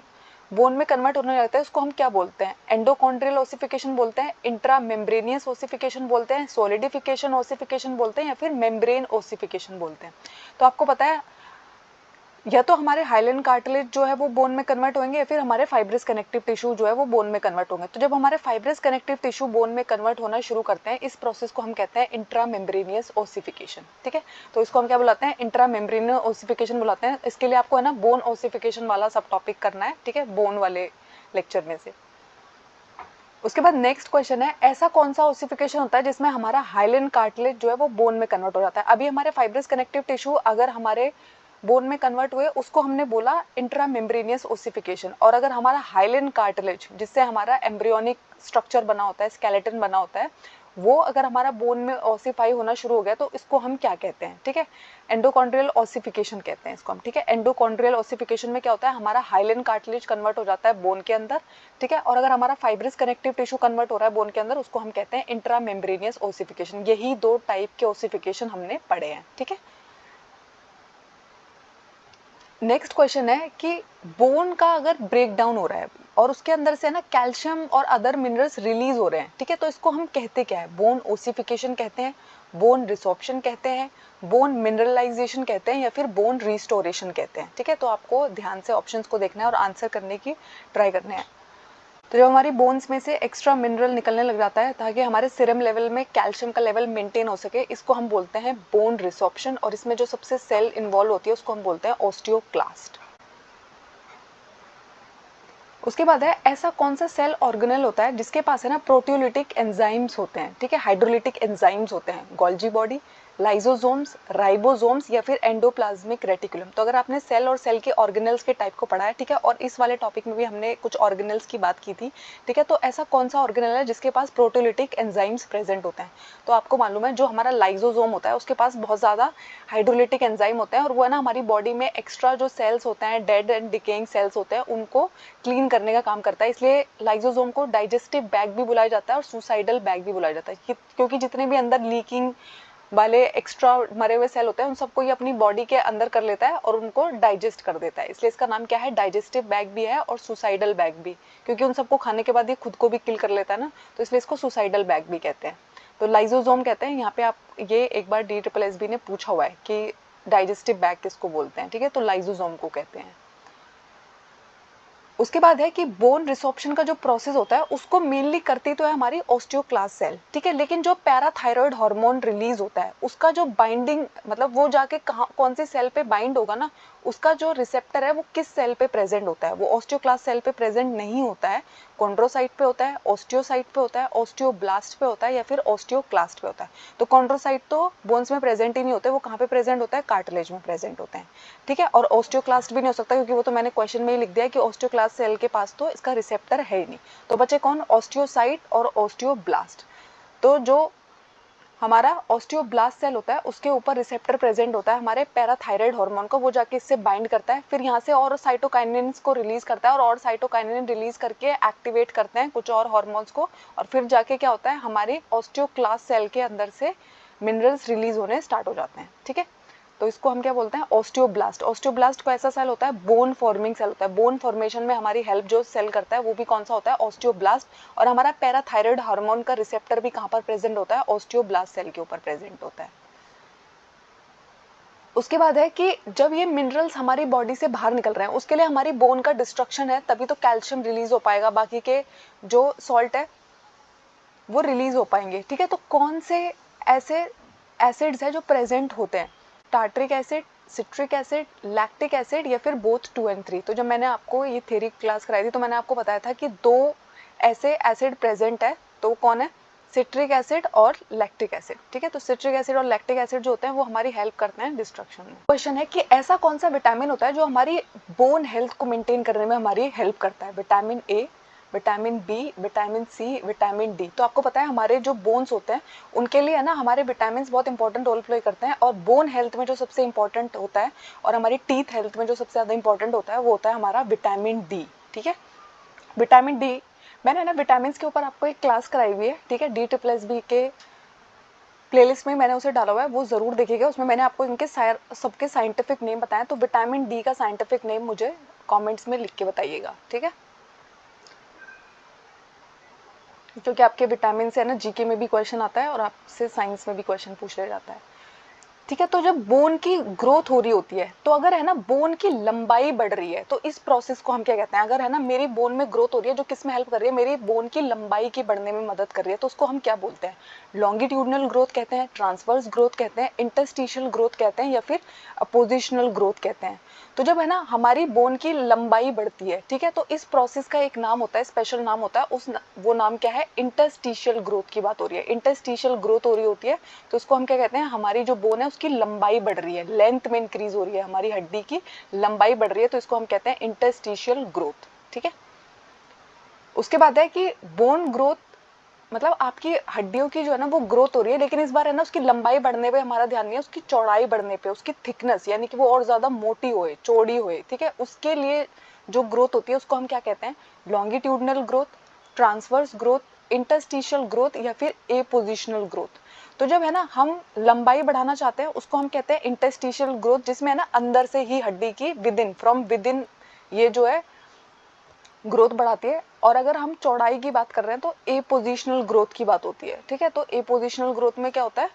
बोन में कन्वर्ट होने लगता है उसको हम क्या बोलते हैं? एंडोकॉन्ड्रियल ओसिफिकेशन बोलते हैं, इंट्रा मेम्ब्रेनियस ओसिफिकेशन बोलते हैं, सॉलिडिफिकेशन ओसिफिकेशन बोलते हैं, या फिर मेम्ब्रेन ओसिफिकेशन बोलते हैं। तो आपको पता है या तो हमारे हाइलन कार्टिलेज जो है वो बोन में कन्वर्ट होंगे या फिर हमारे फाइब्रस कनेक्टिव टिश्यू जो है वो बोन में कन्वर्ट होंगे। तो जब हमारे फाइब्रस कनेक्टिव टिश्यू बोन में कन्वर्ट होना शुरू करते हैं, इस प्रोसेस को हम कहते हैं इंट्रा मेम्ब्रेनियस ओसिफिकेशन, ठीक है। तो इसको हम क्या बुलाते हैं? इंट्रा मेम्ब्रेनियस ओसिफिकेशन बुलाते हैं। इसके लिए आपको है ना बोन ओसिफिकेशन वाला सब टॉपिक करना है, ठीक है, बोन वाले लेक्चर में से। उसके बाद नेक्स्ट क्वेश्चन है, ऐसा कौन सा ओसिफिकेशन होता है जिसमें हमारा हाइलन कार्टिलेज जो है वो बोन में कन्वर्ट हो जाता है? अभी हमारे फाइब्रस कनेक्टिव टिश्यू अगर हमारे बोन में कन्वर्ट हुए उसको हमने बोला इंट्रा मेम्ब्रेनियस ओसिफिकेशन, और अगर हमारा हाइलन कार्टिलेज जिससे हमारा एम्ब्रियोनिक स्ट्रक्चर बना होता है, स्केलेटन बना होता है, वो अगर हमारा बोन में ओसिफाई होना शुरू हो गया तो इसको हम क्या कहते हैं? ठीक है, एंडोकॉन्ड्रियल ओसिफिकेशन कहते हैं इसको हम, ठीक है। एंडोकॉन्ड्रियल ओसिफिकेशन में क्या होता है? हमारा हाइलन कार्टिलेज कन्वर्ट हो जाता है बोन के अंदर, ठीक है, और अगर हमारा फाइब्रस कनेक्टिव टिश्यू कन्वर्ट हो रहा है बोन के अंदर उसको हम कहते हैं इंट्रा मेम्ब्रेनियस ओसिफिकेशन। यही दो टाइप के ओसिफिकेशन हमने पढ़े हैं, ठीक है। नेक्स्ट क्वेश्चन है कि बोन का अगर ब्रेक डाउन हो रहा है और उसके अंदर से ना कैल्शियम और अदर मिनरल्स रिलीज हो रहे हैं, ठीक है, तो इसको हम कहते क्या है? बोन ओसिफिकेशन कहते हैं, बोन रिसॉर्प्शन कहते हैं, बोन मिनरलाइजेशन कहते हैं, या फिर बोन रिस्टोरेशन कहते हैं, ठीक है। तो आपको ध्यान से ऑप्शंस को देखना है और आंसर करने की ट्राई करने हैं। तो जब हमारी बोन्स में से एक्स्ट्रा मिनरल निकलने लग जाता है ताकि हमारे सीरम लेवल में कैल्शियम का लेवल मेंटेन हो सके, इसको हम बोलते हैं बोन रिसॉर्प्शन, और इसमें जो सबसे सेल इन्वॉल्व होती है उसको हम बोलते हैं ऑस्टियोक्लास्ट। उसके बाद है, ऐसा कौन सा सेल ऑर्गेनेल होता है जिसके पास है ना प्रोटियोलिटिक एंजाइम्स होते हैं, ठीक है, हाइड्रोलिटिक एंजाइम्स होते हैं? गोल्जी बॉडी, लाइसोसोम्स, राइबोसोम्स, या फिर एंडोप्लाज्मिक रेटिकुलम। तो अगर आपने सेल और सेल के ऑर्गेनेल्स के टाइप को पढ़ा है, ठीक है, और इस वाले टॉपिक में भी हमने कुछ ऑर्गेनेल्स की बात की थी, ठीक है, तो ऐसा कौन सा ऑर्गेनेल है जिसके पास प्रोटियोलिटिक एंजाइम्स प्रेजेंट होते हैं? तो आपको मालूम है जो हमारा लाइसोसोम होता है उसके पास बहुत ज़्यादा हाइड्रोलिटिक एंजाइम होते हैं, और वो है ना हमारी बॉडी में एक्स्ट्रा जो सेल्स होते हैं, डेड एंड डिकेइंग सेल्स होते हैं, उनको क्लीन करने का काम करता है। इसलिए लाइसोसोम को डाइजेस्टिव बैग भी बुलाया जाता है और सुसाइडल बैग भी बुलाया जाता है, क्योंकि जितने भी अंदर लीकिंग वाले एक्स्ट्रा मरे हुए सेल होते हैं उन सबको ये अपनी बॉडी के अंदर कर लेता है और उनको डाइजेस्ट कर देता है। इसलिए इसका नाम क्या है? डाइजेस्टिव बैग भी है और सुसाइडल बैग भी, क्योंकि उन सबको खाने के बाद ये खुद को भी किल कर लेता है ना, तो इसलिए इसको सुसाइडल बैग भी कहते हैं। तो लाइसोसोम कहते हैं यहाँ पे। आप ये एक बार DSSB ने पूछा हुआ है कि डाइजेस्टिव बैग किसको बोलते हैं, ठीक है, तो लाइसोसोम को कहते हैं। उसके बाद है कि बोन रिसॉर्प्शन का जो प्रोसेस होता है उसको मेनली करती तो है हमारी ऑस्टियोक्लास्ट सेल, ठीक है, लेकिन जो पैराथायरॉयड हार्मोन रिलीज होता है उसका जो बाइंडिंग, मतलब वो जाके कहाँ कौन सी सेल पे बाइंड होगा ना, उसका जो रिसेप्टर है वो किस सेल पे प्रेजेंट होता है? वो ऑस्टियोक्लास्ट सेल पे प्रेजेंट नहीं होता है, कॉन्ड्रोसाइट पे होता है, ऑस्टियोसाइट पे होता है, ऑस्टियोब्लास्ट पे होता है, या फिर ऑस्टियोक्लास्ट पे होता है। तो कॉन्ड्रोसाइट तो बोन्स में प्रेजेंट ही नहीं होते, वो कहाँ पे प्रेजेंट होता है? कार्टिलेज में प्रेजेंट होते हैं, ठीक है। और ऑस्टियोक्लास्ट भी नहीं हो सकता क्योंकि वो तो मैंने क्वेश्चन में ही लिख दिया है कि ऑस्टियोक्लास्ट सेल के पास तो इसका रिसेप्टर है ही नहीं। तो बचे कौन? ऑस्टियोसाइट और ऑस्टियोब्लास्ट। तो जो हमारा ऑस्टियोब्लास्ट सेल होता है उसके ऊपर रिसेप्टर प्रेजेंट होता है हमारे पैराथायरॉयड हार्मोन को, वो जाके इससे बाइंड करता है, फिर यहाँ से और साइटोकाइनिन्स को रिलीज करता है, और साइटोकाइनिन रिलीज करके एक्टिवेट करते हैं कुछ और हार्मोन्स को, और फिर जाके क्या होता है हमारी ऑस्टियोक्लास्ट सेल के अंदर से मिनरल्स रिलीज होने स्टार्ट हो जाते हैं, ठीक है। तो इसको हम क्या बोलते हैं, ऑस्टियोब्लास्ट। ऑस्टियोब्लास्ट को ऐसा सेल होता है, बोन फॉर्मिंग सेल होता है, बोन फॉर्मेशन में हमारी हेल्प जो सेल करता है वो भी कौन सा होता है, ऑस्टियोब्लास्ट। और हमारा पैराथायराइड हार्मोन का रिसेप्टर भी कहाँ पर प्रेजेंट होता है, ऑस्टियोब्लास्ट सेल के ऊपर प्रेजेंट होता है। उसके बाद है कि जब ये मिनरल्स हमारी बॉडी से बाहर निकल रहे हैं, उसके लिए हमारी बोन का डिस्ट्रक्शन है, तभी तो कैल्शियम रिलीज हो पाएगा, बाकी के जो सॉल्ट है वो रिलीज हो पाएंगे। ठीक है, तो कौन से ऐसे एसिड्स हैं जो प्रेजेंट होते हैं, tartaric acid, citric acid, lactic acid या फिर बोथ 2 और 3। तो जब मैंने आपको ये थ्योरी क्लास कराई थी तो मैंने आपको बताया था कि 2 ऐसे एसिड प्रेजेंट है, तो कौन है, सिट्रिक एसिड और लैक्टिक एसिड। ठीक है, तो सिट्रिक एसिड और लैक्टिक एसिड जो होते हैं वो हमारी हेल्प करते हैं डिस्ट्रक्शन में। क्वेश्चन है कि ऐसा कौन सा विटामिन होता है जो हमारी बोन हेल्थ को मेंटेन करने में हमारी हेल्प करता है, vitamin A, vitamin B, vitamin C, vitamin D. तो आपको पता है हमारे जो बोन्स होते हैं उनके लिए है ना हमारे विटामिन बहुत इंपॉर्टेंट रोल प्ले करते हैं, और बोन हेल्थ में जो सबसे इंपॉर्टेंट होता है और हमारी टीथ हेल्थ में जो सबसे ज़्यादा इंपॉर्टेंट होता है वो होता है हमारा विटामिन डी। ठीक है, विटामिन डी, मैंने ना विटामिन के ऊपर आपको एक क्लास कराई हुई है। ठीक है, D+B के प्लेलिस्ट में मैंने उसे डाला हुआ है, वो ज़रूर देखिएगा। उसमें मैंने आपको इनके सबके साइंटिफिक नेम बताएं, तो विटामिन डी का साइंटिफिक नेम मुझे कमेंट्स में लिख के बताइएगा। ठीक है, क्योंकि आपके विटामिन से है ना जीके में भी क्वेश्चन आता है और आपसे साइंस में भी क्वेश्चन पूछ लिया जाता है। ठीक है, तो जब बोन की ग्रोथ हो रही होती है, तो अगर है ना बोन की लंबाई बढ़ रही है, तो इस प्रोसेस को हम क्या कहते हैं, अगर है ना मेरी बोन में ग्रोथ हो रही है जो किस में हेल्प कर रही है, मेरी बोन की लंबाई की बढ़ने में मदद कर रही है, तो उसको हम क्या बोलते हैं, लॉन्गिट्यूडनल ग्रोथ कहते हैं, ट्रांसवर्स ग्रोथ कहते हैं, इंटरस्टिशियल ग्रोथ कहते हैं या फिर अपोजिशनल ग्रोथ कहते हैं। तो जब है ना हमारी बोन की लंबाई बढ़ती है, ठीक है, तो इस प्रोसेस का एक नाम होता है, स्पेशल नाम होता है, वो नाम क्या है, इंटरस्टिशियल ग्रोथ की बात हो रही है। इंटरस्टिशियल ग्रोथ हो रही होती है तो उसको हम क्या कहते हैं, हमारी जो बोन है उसकी लंबाई बढ़ रही है, लेंथ में इंक्रीज हो रही है, हमारी हड्डी की लंबाई बढ़ रही है, तो इसको हम कहते हैं इंटरस्टिशियल ग्रोथ। ठीक है, उसके बाद है कि बोन ग्रोथ मतलब आपकी हड्डियों की जो है ना वो ग्रोथ हो रही है, लेकिन इस बार है ना उसकी लंबाई बढ़ने पे हमारा ध्यान नहीं है, उसकी चौड़ाई बढ़ने पे, उसकी थिकनेस यानी कि वो और ज्यादा मोटी होए, चौड़ी होए। ठीक है, उसके लिए जो ग्रोथ होती है उसको हम क्या कहते हैं, longitudinal growth, transverse growth, interstitial growth या फिर ए पोजिशनल ग्रोथ। तो जब है ना हम लंबाई बढ़ाना चाहते हैं उसको हम कहते हैं इंटरस्टिशियल ग्रोथ, जिसमें है ना अंदर से ही हड्डी की फ्रॉम विद इन ये जो है ग्रोथ बढ़ाती है। और अगर हम चौड़ाई की बात कर रहे हैं तो ए पोजिशनल ग्रोथ की बात होती है। ठीक है, तो ए पोजिशनल ग्रोथ में क्या होता है,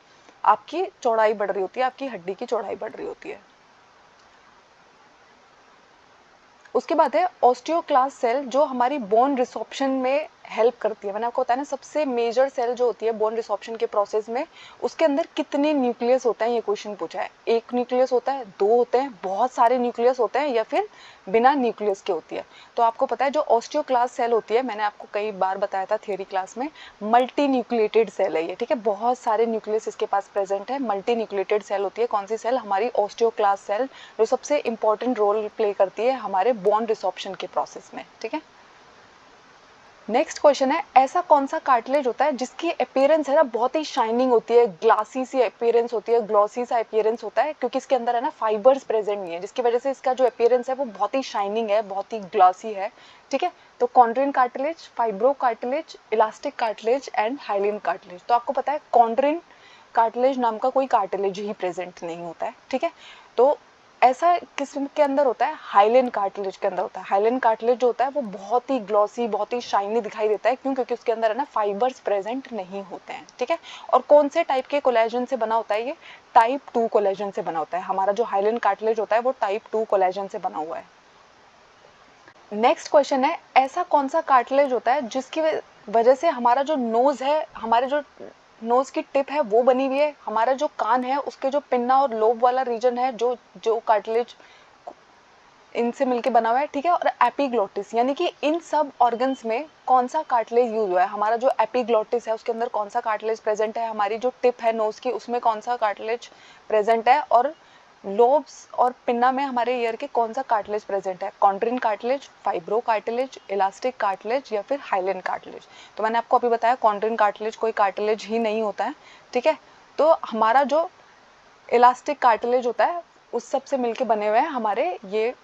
आपकी चौड़ाई बढ़ रही होती है, आपकी हड्डी की चौड़ाई बढ़ रही होती है। उसके बाद है ऑस्टियोक्लास्ट सेल, जो हमारी बोन रिसॉर्प्शन में हेल्प करती है। मैंने आपको बताया ना सबसे मेजर सेल जो होती है बोन रिसॉर्प्शन के प्रोसेस में, उसके अंदर कितने न्यूक्लियस होते हैं ये क्वेश्चन पूछा है। एक न्यूक्लियस होता है, 2 होते हैं, बहुत सारे न्यूक्लियस होते हैं या फिर बिना न्यूक्लियस के होती है। तो आपको पता है जो ऑस्टियोक्लास्ट सेल होती है, मैंने आपको कई बार बताया था थियोरी क्लास में, मल्टी न्यूक्लिएटेड सेल है ये। ठीक है, बहुत सारे न्यूक्लियस इसके पास प्रेजेंट है, मल्टी न्यूक्लिएटेड सेल होती है। कौन सी सेल, हमारी ऑस्टियोक्लास्ट सेल, जो सबसे इंपॉर्टेंट रोल प्ले करती है हमारे बोन रिसॉर्प्शन के प्रोसेस में। ठीक है, नेक्स्ट क्वेश्चन है, ऐसा कौन सा कार्टिलेज होता है जिसकी अपीयरेंस है ना बहुत ही शाइनिंग होती है, ग्लासी सी अपीयरेंस होती है, ग्लॉसी सा अपीयरेंस होता है, क्योंकि इसके अंदर है ना फाइबर्स प्रेजेंट नहीं है, जिसकी वजह से इसका जो अपीयरेंस है वो बहुत ही शाइनिंग है, बहुत ही ग्लॉसी है। ठीक है, तो chondrin cartilage, fibro cartilage, elastic cartilage and hyaline cartilage. तो आपको पता है कॉन्ड्रिन कार्टिलेज नाम का कोई कार्टिलेज ही प्रेजेंट नहीं होता है। ठीक है, तो ऐसा किस्म के अंदर होता है, हाइलिन कार्टिलेज के अंदर होता है। हाइलिन कार्टिलेज जो होता है वो बहुत ही ग्लॉसी, बहुत ही शाइनी दिखाई देता है, क्यों, क्योंकि उसके अंदर है ना फाइबर्स प्रेजेंट नहीं होते हैं। ठीक है, और कौन से टाइप के कोलेजन से बना होता है, ये टाइप 2 कोलेजन से बना होता है। हमारा जो हाइलिन कार्टिलेज होता है वो टाइप 2 कोलेजन से बना हुआ है। नेक्स्ट क्वेश्चन है, ऐसा कौन सा कार्टिलेज होता है जिसकी वजह से हमारा जो नोज है, हमारे जो नोज की टिप है वो बनी हुई है, हमारा जो कान है उसके जो पिन्ना और लोब वाला रीजन है जो जो कार्टिलेज इनसे मिलके बना हुआ है। ठीक है, और एपिग्लोटिस, यानी कि इन सब ऑर्गन्स में कौन सा कार्टिलेज यूज हुआ है, हमारा जो एपिग्लोटिस है उसके अंदर कौन सा कार्टिलेज प्रेजेंट है, हमारी जो टिप है नोज की उसमें कौन सा कार्टिलेज प्रेजेंट है, और लोब्स और पिन्ना में हमारे ईयर के कौन सा कार्टिलेज प्रेजेंट है, chondrin cartilage, fibro cartilage, elastic cartilage या फिर हाइलिन कार्टिलेज। तो मैंने आपको अभी बताया कॉन्ड्रिन कार्टिलेज कोई कार्टिलेज ही नहीं होता है। ठीक है, तो हमारा जो इलास्टिक कार्टिलेज होता है उस सब से मिलके बने हुए हैं हमारे ये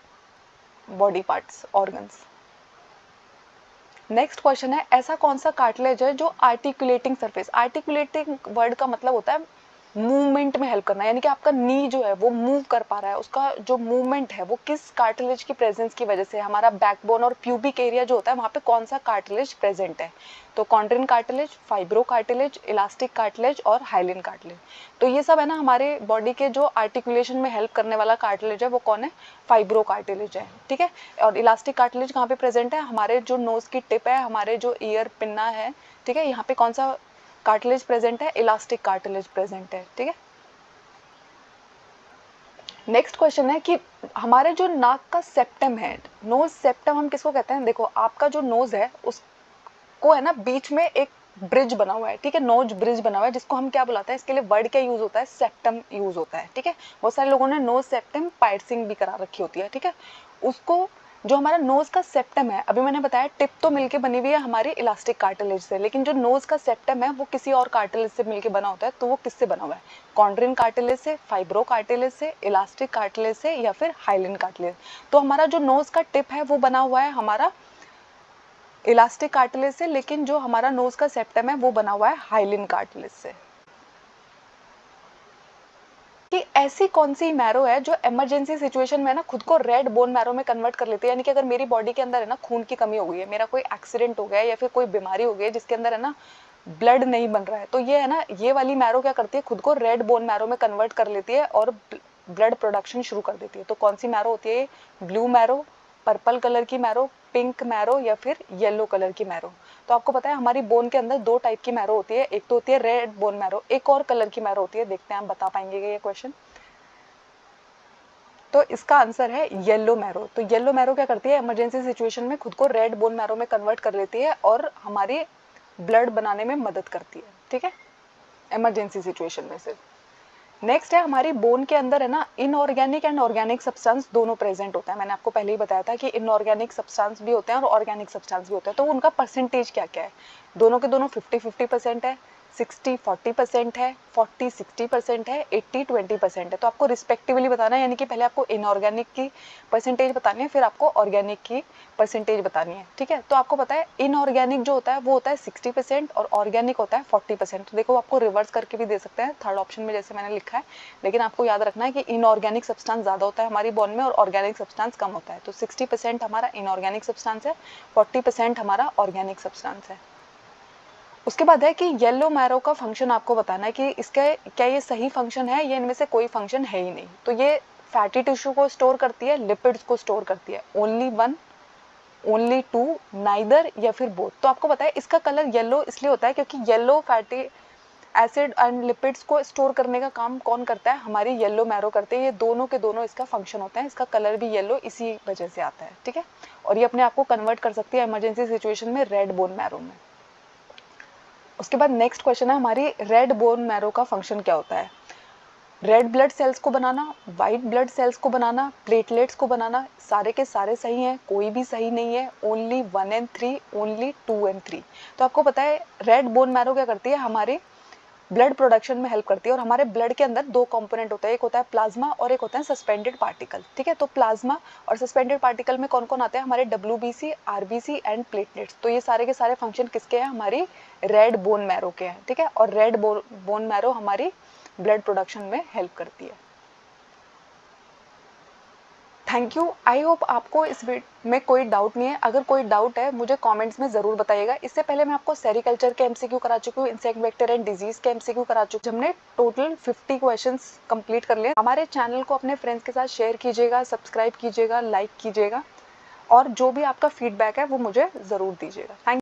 body parts, organs. Next question है, ऐसा कौन सा कार्टिलेज है जो आर्टिकुलेटिंग सरफेस, आर्टिकुलेटिंग वर्ड का मतलब होता है मूवमेंट में हेल्प करना, यानी कि आपका नी जो है वो मूव कर पा रहा है, उसका जो मूवमेंट है वो किस कार्टिलेज की प्रेजेंस की वजह से, हमारा बैकबोन और प्यूबिक एरिया जो होता है वहाँ पे कौन सा कार्टिलेज प्रेजेंट है। तो chondrin cartilage, fibro cartilage, elastic cartilage और हाइलिन कार्टिलेज। तो ये सब है ना हमारे बॉडी के जो आर्टिकुलेशन में हेल्प करने वाला कार्टिलेज है वो कौन है, फाइब्रो कार्टिलेज है, ठीक है। और इलास्टिक कार्टिलेज कहाँ पे प्रेजेंट है, हमारे जो नोज की टिप है, हमारे जो ईयर पिन्ना है, ठीक है, यहाँ पे कौन सा कार्टिलेज प्रेजेंट है, इलास्टिक कार्टिलेज प्रेजेंट है, ठीक है। नेक्स्ट क्वेश्चन है कि हमारे जो नाक का सेप्टम है, नोज सेप्टम हम किसको कहते हैं, देखो आपका जो नोज है उसको है ना बीच में एक ब्रिज बना हुआ है, ठीक है, नोज ब्रिज बना हुआ है, जिसको हम क्या बुलाते हैं, इसके लिए वर्ड क्या यूज होता है, सेप्टम यूज होता है, ठीक है। बहुत सारे लोगों ने नोज सेप्टम पायर्सिंग भी करा रखी होती है, ठीक है। उसको जो हमारा नोज का सेप्टम है, अभी मैंने बताया टिप तो मिलके बनी हुई है हमारी इलास्टिक कार्टिलेज से, लेकिन जो नोज का सेप्टम है वो किसी और कार्टिलेज से मिलके बना होता है, तो वो किससे बना हुआ है, कॉन्ड्रिन कार्टिलेज से, फाइब्रो कार्टिलेज से, इलास्टिक कार्टिलेज से या फिर हाइलिन कार्टिलेज। तो हमारा जो नोज का टिप है वो बना हुआ है हमारा इलास्टिक कार्टिलेज से, लेकिन जो हमारा नोज का सेप्टम है वो बना हुआ है हाइलिन कार्टिलेज से। कि ऐसी कौन सी मैरो है जो इमरजेंसी सिचुएशन में ना खुद को रेड बोन मैरो में कन्वर्ट कर लेती है, यानी कि अगर मेरी बॉडी के अंदर है ना खून की कमी हो गई है, मेरा कोई एक्सीडेंट हो गया है या फिर कोई बीमारी हो गई है जिसके अंदर है ना ब्लड नहीं बन रहा है, तो ये है ना ये वाली मैरो क्या करती है, खुद को रेड बोन मैरो में कन्वर्ट कर लेती है और ब्लड प्रोडक्शन शुरू कर देती है। तो कौन सी मैरो होती है, ब्लू मैरो, पर्पल कलर की मैरो, पिंक मैरो या फिर येलो कलर की मैरो। तो आपको पता है हमारी बोन के अंदर दो टाइप की मैरो होती है, एक तो होती है रेड बोन मैरो, एक और कलर की मैरो होती है, देखते हैं आप बता पाएंगे ये क्वेश्चन। तो इसका आंसर है येलो मैरो। तो येलो मैरो क्या करती है, इमरजेंसी सिचुएशन में खुद को रेड बोन मैरो में कन्वर्ट कर लेती है और हमारी ब्लड बनाने में मदद करती है, ठीक है, इमरजेंसी सिचुएशन में से। नेक्स्ट है हमारी बोन के अंदर है ना इनऑर्गेनिक एंड ऑर्गेनिक सब्सटेंस दोनों प्रेजेंट होता है। मैंने आपको पहले ही बताया था कि इनऑर्गेनिक सब्सटेंस भी होते हैं और ऑर्गेनिक सब्सटेंस भी होते हैं, तो उनका परसेंटेज क्या क्या है, दोनों के दोनों 50-50% है, 60-40% है, 40-60% है, 80-20% है। तो आपको रिस्पेक्टिवली बताना है, यानी कि पहले आपको इनऑर्गेनिक की परसेंटेज बतानी है, फिर आपको ऑर्गेनिक की परसेंटेज बतानी है, ठीक है। तो आपको पता है इनऑर्गेनिक जो होता है वो होता है 60% और ऑर्गेनिक होता है 40%। तो देखो आपको रिवर्स करके भी दे सकते हैं थर्ड ऑप्शन में जैसे मैंने लिखा है, लेकिन आपको याद रखना है कि इनऑर्गेनिक सब्सटेंस ज़्यादा होता है हमारी बॉन में और ऑर्गेनिक सब्सटेंस कम होता है। तो 60% हमारा इनऑर्गेनिक सब्सटेंस है, 40% हमारा ऑर्गेनिक सब्सटेंस है। उसके बाद है कि येलो मैरो का फंक्शन आपको बताना है कि इसका क्या ये सही फंक्शन है या इनमें से कोई फंक्शन है ही नहीं। तो ये फैटी टिश्यू को स्टोर करती है, लिपिड्स को स्टोर करती है, only one, only two, neither या फिर बोथ। तो आपको पता है इसका कलर येलो इसलिए होता है क्योंकि yellow fatty acid and lipids को स्टोर करने का काम कौन करता है, हमारी येलो मैरो करते हैं। ये दोनों के दोनों इसका फंक्शन होता है, इसका कलर भी येलो इसी वजह से आता है, ठीक है। और ये अपने आप को कन्वर्ट कर सकती है इमरजेंसी सिचुएशन में रेड बोन मैरो में। उसके बाद नेक्स्ट क्वेश्चन है हमारी रेड बोन मैरो का फंक्शन क्या होता है, रेड ब्लड सेल्स को बनाना, वाइट ब्लड सेल्स को बनाना, प्लेटलेट्स को बनाना। सारे के सारे सही हैं, कोई भी सही नहीं है, ओनली 1 and 3, ओनली 2 and 3। तो आपको पता है रेड बोन मैरो क्या करती है, हमारे ब्लड प्रोडक्शन में हेल्प करती है। और हमारे ब्लड के अंदर दो कंपोनेंट होते हैं, एक होता है प्लाज्मा और एक होता है सस्पेंडेड पार्टिकल, ठीक है। तो प्लाज्मा और सस्पेंडेड पार्टिकल में कौन कौन आते हैं, हमारे WBC, RBC एंड प्लेटलेट्स। तो ये सारे के सारे फंक्शन किसके हैं, हमारी रेड बोन मैरो के हैं, ठीक है। और रेड बोन मैरो हमारी ब्लड प्रोडक्शन में हेल्प करती है। थैंक यू, आई होप आपको इस वीडियो में कोई डाउट नहीं है। अगर कोई डाउट है मुझे कमेंट्स में ज़रूर बताइएगा। इससे पहले मैं आपको सेरिकल्चर के MCQ करा चुकी हूँ, इंसेक्ट वेक्टर एंड डिजीज़ के MCQ करा चुकी हूँ। हमने टोटल 50 क्वेश्चंस कंप्लीट कर लिए। हमारे चैनल को अपने फ्रेंड्स के साथ शेयर कीजिएगा, सब्सक्राइब कीजिएगा, लाइक कीजिएगा और जो भी आपका फीडबैक है वो मुझे ज़रूर दीजिएगा। थैंक